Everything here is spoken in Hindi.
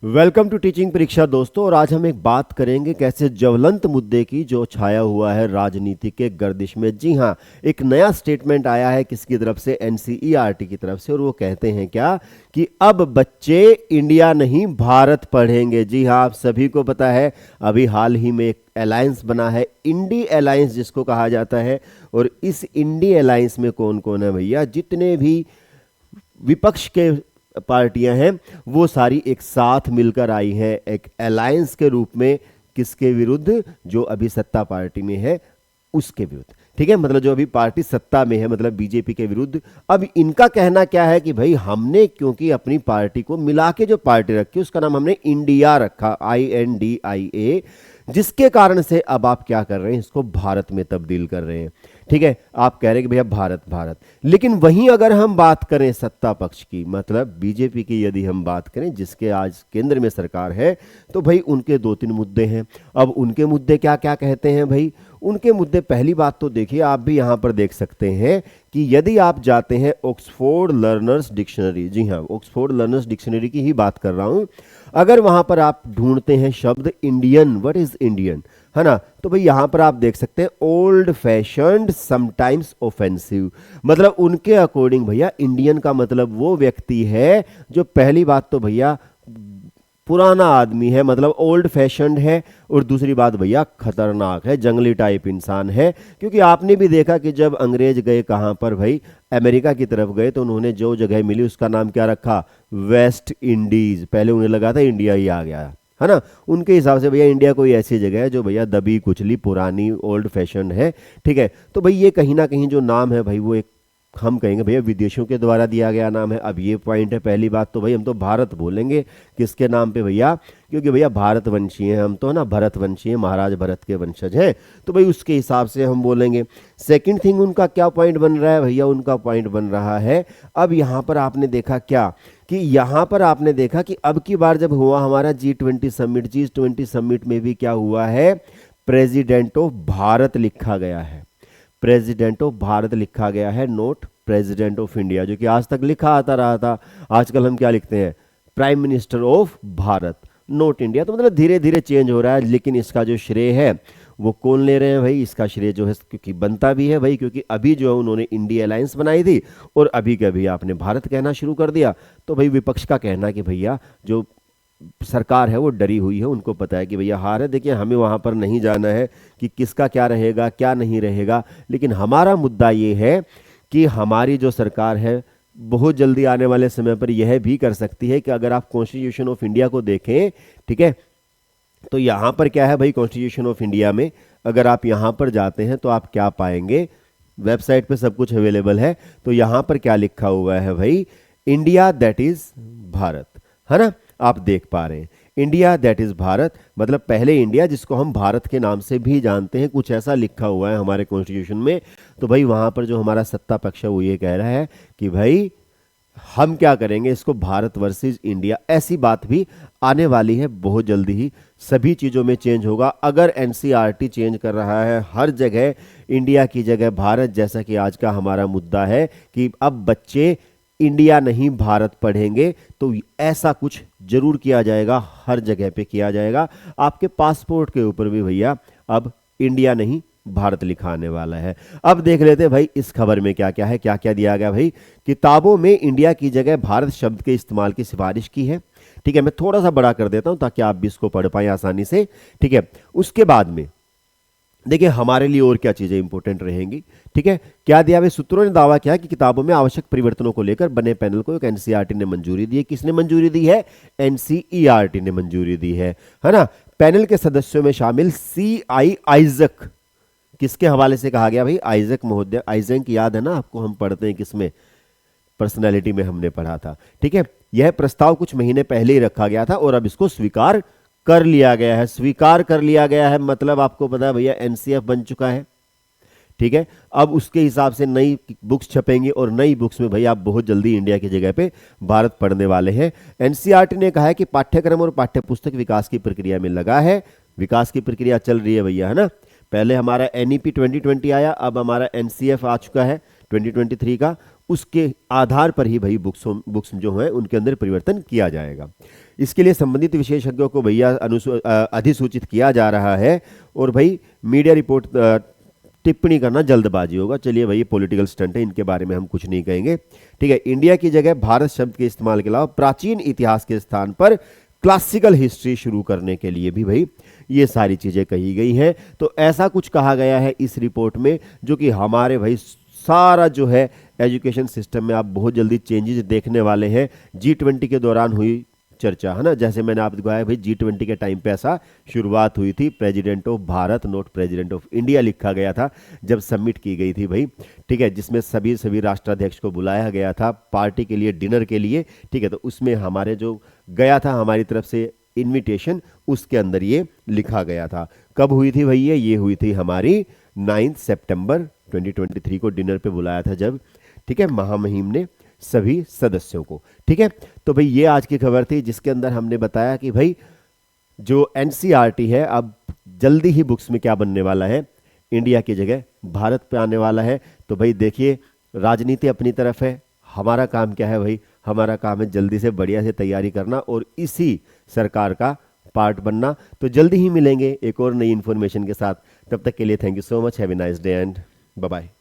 वेलकम टू टीचिंग परीक्षा दोस्तों। और आज हम एक बात करेंगे कैसे ज्वलंत मुद्दे की जो छाया हुआ है राजनीति के गर्दिश में। जी हाँ, एक नया स्टेटमेंट आया है किसकी तरफ से? एनसीईआरटी की तरफ से। और वो कहते हैं क्या कि अब बच्चे इंडिया नहीं भारत पढ़ेंगे। जी हाँ, आप सभी को पता है अभी हाल ही में एक अलायंस बना है, इंडी अलायंस जिसको कहा जाता है। और इस इंडी अलायंस में कौन कौन है भैया? जितने भी विपक्ष के पार्टियां हैं वो सारी एक साथ मिलकर आई हैं एक अलायंस के रूप में। किसके विरुद्ध? जो अभी सत्ता पार्टी में है उसके विरुद्ध। ठीक है, मतलब जो अभी पार्टी सत्ता में है, मतलब बीजेपी के विरुद्ध। अब इनका कहना क्या है कि भाई हमने क्योंकि अपनी पार्टी को मिला के जो पार्टी रखी उसका नाम हमने इंडिया रखा, INDIA, जिसके कारण से अब आप क्या कर रहे हैं? इसको भारत में तब्दील कर रहे हैं। ठीक है, आप कह रहे हैं कि भैया भारत भारत, लेकिन वहीं अगर हम बात करें सत्ता पक्ष की, मतलब बीजेपी की यदि हम बात करें जिसके आज केंद्र में सरकार है, तो भाई उनके दो तीन मुद्दे हैं। अब उनके मुद्दे क्या क्या कहते हैं भाई? उनके मुद्दे, पहली बात तो देखिए, आप भी यहां पर देख सकते हैं कि यदि आप जाते हैं ऑक्सफोर्ड लर्नर्स डिक्शनरी, जी हाँ, ऑक्सफोर्ड लर्नर्स डिक्शनरी की ही बात कर रहा हूं, अगर वहां पर आप ढूंढते हैं शब्द इंडियन, व्हाट इज इंडियन, है ना, तो भाई यहां पर आप देख सकते हैं ओल्ड फैशन्ड समटाइम्स ऑफेंसिव। मतलब उनके अकॉर्डिंग भैया इंडियन का मतलब वो व्यक्ति है जो, पहली बात तो भैया पुराना आदमी है, मतलब ओल्ड फैशन्ड है। और दूसरी बात भैया खतरनाक है, जंगली टाइप इंसान है। क्योंकि आपने भी देखा कि जब अंग्रेज गए कहां पर भाई? अमेरिका की तरफ गए, तो उन्होंने जो जगह मिली उसका नाम क्या रखा? West Indies. पहले उन्हें लगा था इंडिया ही आ गया है ना। उनके हिसाब से भैया इंडिया कोई ऐसी जगह है जो भैया दबी कुचली पुरानी ओल्ड फैशन है। ठीक है, तो भाई ये कहीं ना कहीं जो नाम है भाई वो एक, हम कहेंगे भैया विदेशियों के द्वारा दिया गया नाम है। अब ये पॉइंट है, पहली बात तो भाई हम तो भारत बोलेंगे किसके नाम पे भैया? क्योंकि भैया भारतवंशी हैं हम तो, ना भरतवंशी हैं, महाराज भरत के वंशज हैं, तो भाई उसके हिसाब से हम बोलेंगे। सेकंड थिंग, उनका क्या पॉइंट बन रहा है भैया? उनका पॉइंट बन रहा है, अब यहां पर आपने देखा क्या कि यहां पर आपने देखा कि अब की बार जब हुआ हमारा G20 समिट, G20 समिट में भी क्या हुआ है? प्रेसिडेंट ऑफ भारत लिखा गया है, प्रेसिडेंट ऑफ भारत लिखा गया है, नोट प्रेसिडेंट ऑफ इंडिया, जो कि आज तक लिखा आता रहा था। आजकल हम क्या लिखते हैं? Prime minister of Bharat, note India. तो मतलब धीरे धीरे चेंज हो रहा है, लेकिन इसका जो श्रेय है वो कौन ले रहे हैं भाई? इसका श्रेय जो है, क्योंकि बनता भी है भाई, क्योंकि अभी जो है उन्होंने इंडिया अलायंस बनाई थी और अभी के अभी आपने भारत कहना शुरू कर दिया। तो भाई विपक्ष का कहना कि भैया जो सरकार है वो डरी हुई है, उनको पता है कि भैया हार है। देखिए, हमें वहां पर नहीं जाना है कि किसका क्या रहेगा क्या नहीं रहेगा, लेकिन हमारा मुद्दा ये है कि हमारी जो सरकार है बहुत जल्दी आने वाले समय पर यह भी कर सकती है कि अगर आप कॉन्स्टिट्यूशन ऑफ इंडिया को देखें, ठीक है, तो यहां पर क्या है भाई? कॉन्स्टिट्यूशन ऑफ इंडिया में अगर आप यहां पर जाते हैं तो आप क्या पाएंगे? वेबसाइट पे सब कुछ अवेलेबल है। तो यहां पर क्या लिखा हुआ है भाई? इंडिया दैट इज भारत, है ना, आप देख पा रहे हैं इंडिया दैट इज भारत, मतलब पहले इंडिया जिसको हम भारत के नाम से भी जानते हैं, कुछ ऐसा लिखा हुआ है हमारे कॉन्स्टिट्यूशन में। तो भाई वहां पर जो हमारा सत्ता पक्ष है वो ये कह रहा है कि भाई हम क्या करेंगे, इसको भारत वर्सेस इंडिया, ऐसी बात भी आने वाली है बहुत जल्दी ही। सभी चीजों में चेंज होगा। अगर एनसीईआरटी चेंज कर रहा है हर जगह इंडिया की जगह भारत, जैसा कि आज का हमारा मुद्दा है कि अब बच्चे इंडिया नहीं भारत पढ़ेंगे, तो ऐसा कुछ जरूर किया जाएगा, हर जगह पे किया जाएगा। आपके पासपोर्ट के ऊपर भी भैया अब इंडिया नहीं भारत लिखा आने वाला है। अब देख लेते हैं भाई इस खबर में क्या क्या है, क्या क्या दिया गया भाई। किताबों में इंडिया की जगह भारत शब्द के इस्तेमाल की सिफारिश की है। ठीक है, मैं थोड़ा सा बड़ा कर देता हूं ताकि आप भी इसको पढ़ पाए आसानी से। ठीक है, उसके बाद में देखिए हमारे लिए और क्या चीजें इंपॉर्टेंट रहेंगी। ठीक है, क्या दिया हुआ? सूत्रों ने दावा किया कि किताबों में आवश्यक परिवर्तनों को लेकर बने पैनल को एक एनसीईआरटी ने मंजूरी दी है। किसने मंजूरी दी है? एनसीईआरटी ने मंजूरी दी है ना। पैनल के सदस्यों में शामिल CI आइजक, किसके हवाले से कहा गया भाई? आइजक महोदय। आइजक याद है ना आपको, हम पढ़ते हैं किसमें? पर्सनैलिटी में हमने पढ़ा था। ठीक है, यह प्रस्ताव कुछ महीने पहले ही रखा गया था और अब इसको स्वीकार कर लिया गया है। स्वीकार कर लिया गया है मतलब आपको पता है भैया एनसीएफ बन चुका है। ठीक है, अब उसके हिसाब से नई बुक्स छपेंगी और नई बुक्स में भैया आप बहुत जल्दी इंडिया की जगह पे भारत पढ़ने वाले हैं। एनसीईआरटी ने कहा है कि पाठ्यक्रम और पाठ्यपुस्तक विकास की प्रक्रिया में लगा है। विकास की प्रक्रिया चल रही है भैया, है ना। पहले हमारा NEP 2020 आया, अब हमारा NCF आ चुका है 2023 का। उसके आधार पर ही भाई बुक्स जो है उनके अंदर परिवर्तन किया जाएगा। इसके लिए संबंधित विशेषज्ञों को भैया अधिसूचित किया जा रहा है। और भाई मीडिया रिपोर्ट टिप्पणी करना जल्दबाजी होगा। चलिए भाई, पॉलिटिकल स्टंट है, इनके बारे में हम कुछ नहीं कहेंगे। ठीक है, इंडिया की जगह भारत शब्द के इस्तेमाल के अलावा प्राचीन इतिहास के स्थान पर क्लासिकल हिस्ट्री शुरू करने के लिए भी भाई ये सारी चीजें कही गई हैं। तो ऐसा कुछ कहा गया है इस रिपोर्ट में जो कि हमारे भाई सारा जो है एजुकेशन सिस्टम में आप बहुत जल्दी चेंजेस देखने वाले हैं। G20 के दौरान हुई चर्चा है ना, जैसे मैंने आपको बताया भाई G20 के टाइम पे ऐसा शुरुआत हुई थी, president of Bharat not president of India लिखा गया था जब सबमिट की गई थी भाई। ठीक है, जिसमें सभी राष्ट्राध्यक्ष को बुलाया गया था पार्टी के लिए, डिनर के लिए। ठीक है, तो उसमें हमारे जो गया था हमारी तरफ से इन्विटेशन, उसके अंदर ये लिखा गया था। कब हुई थी भैया? ये हुई थी हमारी 9 सितंबर 2023 को डिनर पे बुलाया था जब, ठीक है, महामहिम ने सभी सदस्यों को। ठीक है, तो भाई ये आज की खबर थी जिसके अंदर हमने बताया कि भाई जो एनसीईआरटी है अब जल्दी ही बुक्स में क्या बनने वाला है, इंडिया की जगह भारत पे आने वाला है। तो भाई देखिए, राजनीति अपनी तरफ है, हमारा काम क्या है भाई? हमारा काम है जल्दी से बढ़िया से तैयारी करना और इसी सरकार का पार्ट बनना। तो जल्दी ही मिलेंगे एक और नई इंफॉर्मेशन के साथ। तब तक के लिए thank you so much, have a nice day and bye bye.